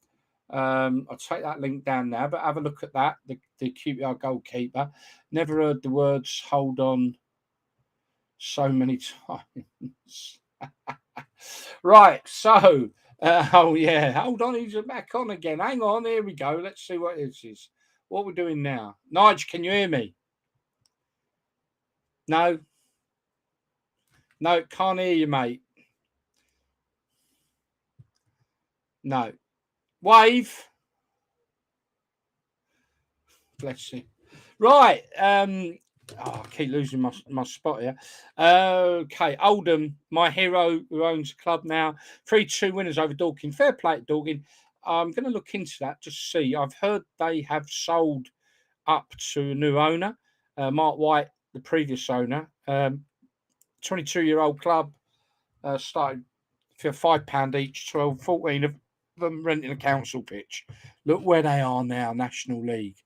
I'll take that link down now, but have a look at that. The QPR goalkeeper. Never heard the words "hold on" so many times. Right, so oh yeah, hold on, he's back on again. Hang on, here we go. Let's see what this is. What we're doing now. Nigel, can you hear me? No, can't hear you, mate. No, wave. Bless you. Right. I keep losing my spot here. Okay, Oldham, my hero who owns a club now. 3-2 winners over Dorking. Fair play to Dorking. I'm going to look into that just to see. I've heard they have sold up to a new owner, Mark White, the previous owner. 22-year-old club, started for £5 each, 14 of them renting a council pitch. Look where they are now, National League,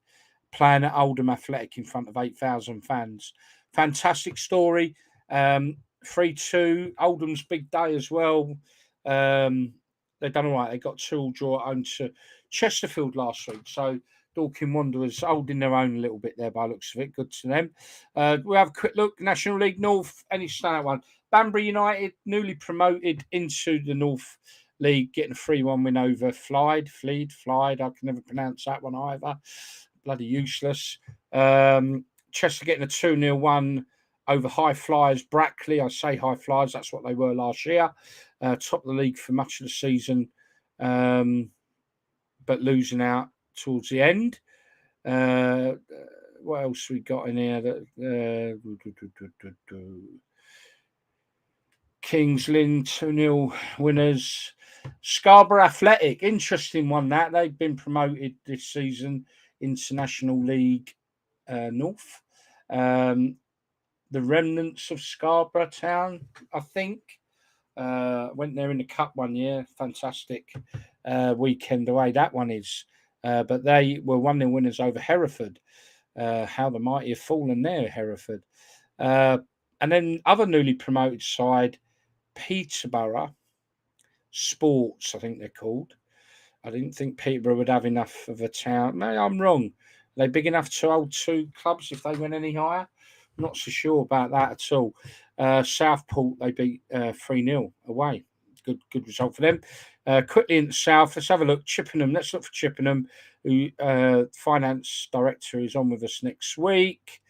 playing at Oldham Athletic in front of 8,000 fans. Fantastic story. 3-2, Oldham's big day as well. They've done all right. They got 2 draw at home to Chesterfield last week. So Dorking Wanderers holding their own a little bit there by the looks of it. Good to them. We'll have a quick look. National League North, any standout one? Banbury United, newly promoted into the North League, getting a 3-1 win over Flied. I can never pronounce that one either. Bloody useless. Chester getting a 2-0 one over High Flyers Brackley. I say High Flyers, that's what they were last year. Top of the league for much of the season, but losing out towards the end. What else we got in here? Kings Lynn 2-0 winners. Scarborough Athletic, interesting one that. They've been promoted this season into National League North. The remnants of Scarborough Town, I think. Went there in the cup one year. Fantastic weekend away that one is. But they were 1-0 winners over Hereford. How the mighty have fallen there, Hereford. And then other newly promoted side, Peterborough Sports, I think they're called. I didn't think Peterborough would have enough of a town. Maybe I'm wrong. Are they big enough to hold 2 clubs if they went any higher? I'm not so sure about that at all. Southport, they beat 3-0 away. Good result for them. Quickly in the south, let's have a look. Chippenham, let's look for Chippenham, who finance director is on with us next week.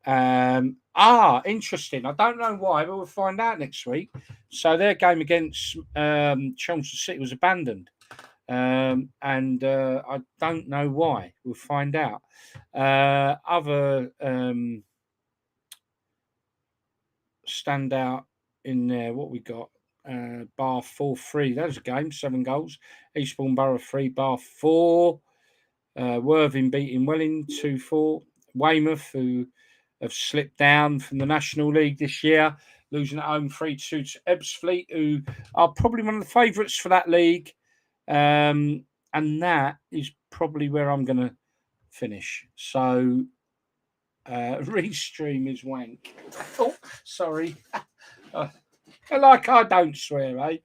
Interesting. I don't know why, but we'll find out next week. So their game against Chelmsford City was abandoned. And I don't know why. We'll find out. Other standout in there, what we got? Bath 4-3. That was a game, 7 goals. Eastbourne Borough 3, Bath 4. Worthing beating Welling 2-4. Weymouth, who have slipped down from the National League this year, losing at home 3-2 to Ebbsfleet, who are probably one of the favourites for that league. And that is probably where I'm going to finish. So, restream is wank. Oh, sorry. Like I don't swear, eh?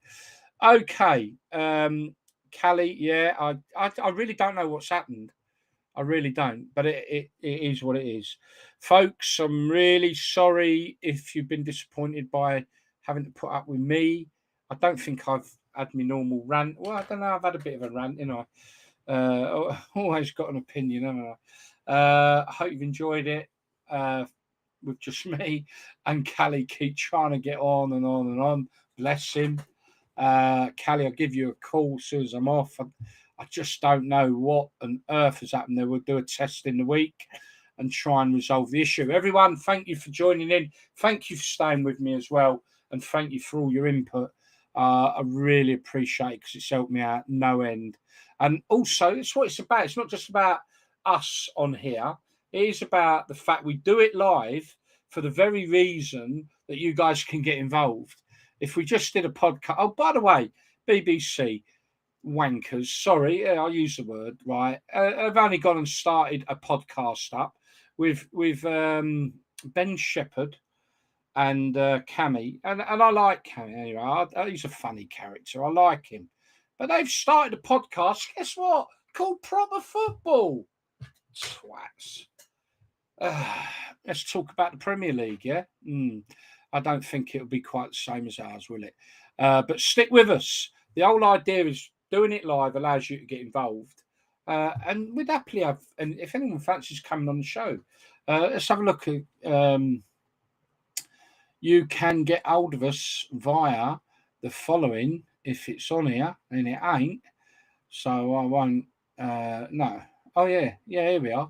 Okay. Callie, yeah, I really don't know what's happened. I really don't, but it is what it is. Folks, I'm really sorry if you've been disappointed by having to put up with me. I don't think I've had my normal rant. Well, I don't know. I've had a bit of a rant, you know. Always got an opinion, haven't I? I hope you've enjoyed it with just me and Callie keep trying to get on and on and on. Bless him. Callie, I'll give you a call as soon as I'm off. I just don't know what on earth has happened there. We'll do a test in the week and try and resolve the issue. Everyone, thank you for joining in. Thank you for staying with me as well. And thank you for all your input. I really appreciate it because it's helped me out no end. And also, it's what it's about. It's not just about us on here. It is about the fact we do it live for the very reason that you guys can get involved. If we just did a podcast, oh, by the way, BBC wankers, sorry, I use the word right. I've only gone and started a podcast up with Ben Shepherd and Cammy, and I like Cammy anyway. He's a funny character. I like him, but they've started a podcast. Guess what? Called Proper Football. Twats. Let's talk about the Premier League, yeah? I don't think it'll be quite the same as ours, will it? But stick with us. The whole idea is doing it live allows you to get involved. And we'd happily have, and if anyone fancies coming on the show, let's have a look at, you can get hold of us via the following, if it's on here, and it ain't, so I won't, no. Oh, yeah, here we are.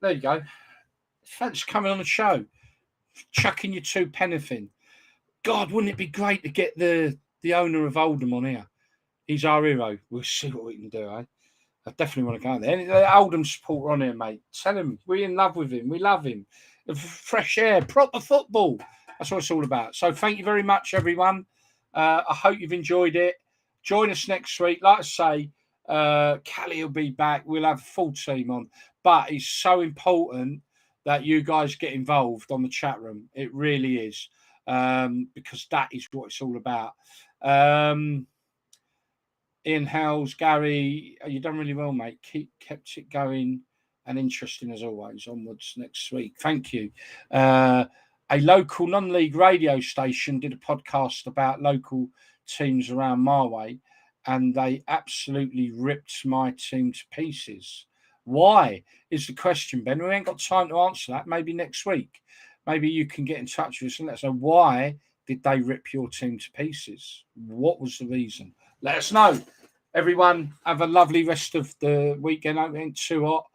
There you go. Thanks for coming on the show. Chucking your 2 pence in. God, wouldn't it be great to get the owner of Oldham on here? He's our hero. We'll see what we can do, eh? I definitely want to go there. The Oldham supporter on here, mate. Tell him we're in love with him. We love him. The fresh air, proper football. That's what it's all about. So thank you very much, everyone. I hope you've enjoyed it. Join us next week. Like I say, Callie will be back. We'll have a full team on. But it's so important that you guys get involved on the chat room. It really is. Because that is what it's all about. Ian Howells, Gary, you've done really well, mate. Kept it going and interesting as always. Onwards next week. Thank you. A local non-league radio station did a podcast about local teams around my way, and they absolutely ripped my team to pieces. Why is the question, Ben? We ain't got time to answer that. Maybe next week. Maybe you can get in touch with us and let us know why did they rip your team to pieces? What was the reason? Let us know. Everyone, have a lovely rest of the weekend. It ain't too hot.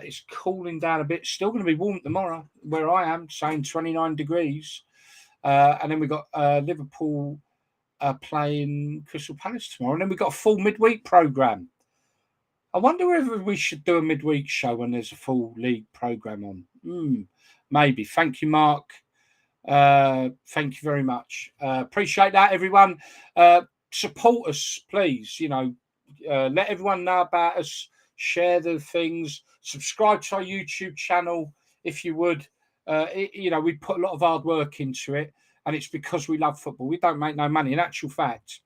It's cooling down a bit. Still going to be warm tomorrow where I am, saying 29 degrees. And then we've got Liverpool playing Crystal Palace tomorrow. And then we've got a full midweek programme. I wonder whether we should do a midweek show when there's a full league programme on. Maybe. Thank you, Mark. Thank you very much. Appreciate that, everyone. Support us, please. Let everyone know about us. Share the things. Subscribe to our YouTube channel if you would. We put a lot of hard work into it, and it's because we love football. We don't make no money. In actual fact,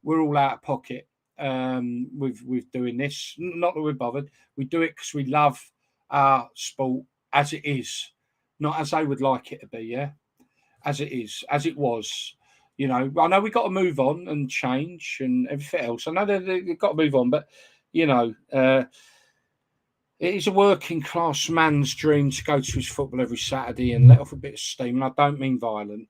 we're all out of pocket with doing this. Not that we're bothered. We do it because we love our sport as it is, not as they would like it to be. Yeah, as it is, as it was. I know we got to move on and change and everything else. I know they've got to move on, but it is a working class man's dream to go to his football every Saturday and let off a bit of steam. And I don't mean violent.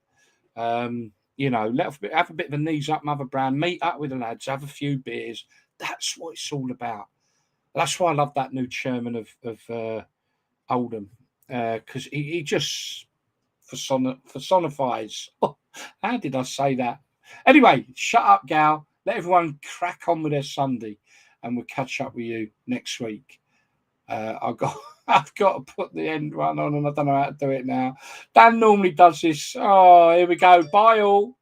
Let off have a bit of a knees up, Mother Brown, meet up with the lads, have a few beers. That's what it's all about. That's why I love that new chairman of Oldham, because he just personifies. How did I say that? Anyway, shut up, Gal. Let everyone crack on with their Sunday, and we'll catch up with you next week. I've got to put the end one on, and I don't know how to do it now. Dan normally does this. Oh, here we go. Bye all.